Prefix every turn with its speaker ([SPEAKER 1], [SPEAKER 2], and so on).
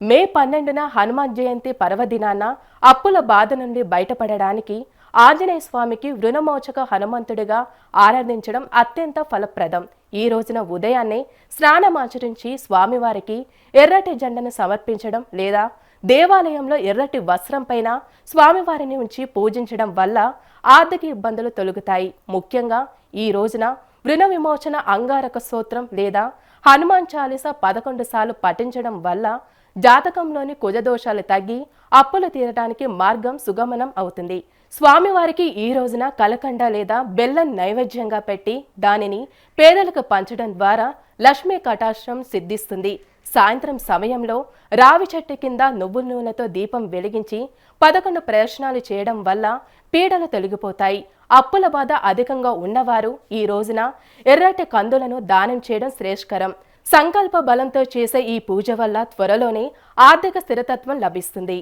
[SPEAKER 1] మే 12న హనుమాన్ జయంతి పర్వదినాన అప్పుల బాధ నుండి బయటపడడానికి ఆంజనేయ స్వామికి రుణమోచక హనుమంతుడిగా ఆరాధించడం అత్యంత ఫలప్రదం. ఈ రోజున ఉదయాన్నే స్నానమాచరించి స్వామివారికి ఎర్రటి జెండను సమర్పించడం లేదా దేవాలయంలో ఎర్రటి వస్త్రం పైన స్వామివారిని ఉంచి పూజించడం వల్ల ఆర్థిక ఇబ్బందులు తొలగుతాయి. ముఖ్యంగా ఈ రోజున రుణ విమోచన అంగారక స్తోత్రం లేదా హనుమాన్ చాలీస 11 సార్లు పఠించడం వల్ల జాతకంలోని కుజదోషాలు తగ్గి అప్పులు తీరడానికి మార్గం సుగమనం అవుతుంది. స్వామివారికి ఈ రోజున కలకండ లేదా బెల్లం నైవేద్యంగా పెట్టి దానిని పేదలకు పంచడం ద్వారా లక్ష్మీ కటాక్షం సిద్ధిస్తుంది. సాయంత్రం సమయంలో రావి చెట్టు కింద నువ్వుల నూనెతో దీపం వెలిగించి 11 ప్రదక్షిణాలు చేయడం వల్ల పీడలు తొలగిపోతాయి. అప్పుల బాధ అధికంగా ఉన్నవారు ఈ రోజున ఎర్రటి కందులను దానం చేయడం శ్రేష్కరం. సంకల్ప బలంతో చేసే ఈ పూజ వల్ల త్వరలోనే ఆర్థిక స్థిరతత్వం లభిస్తుంది.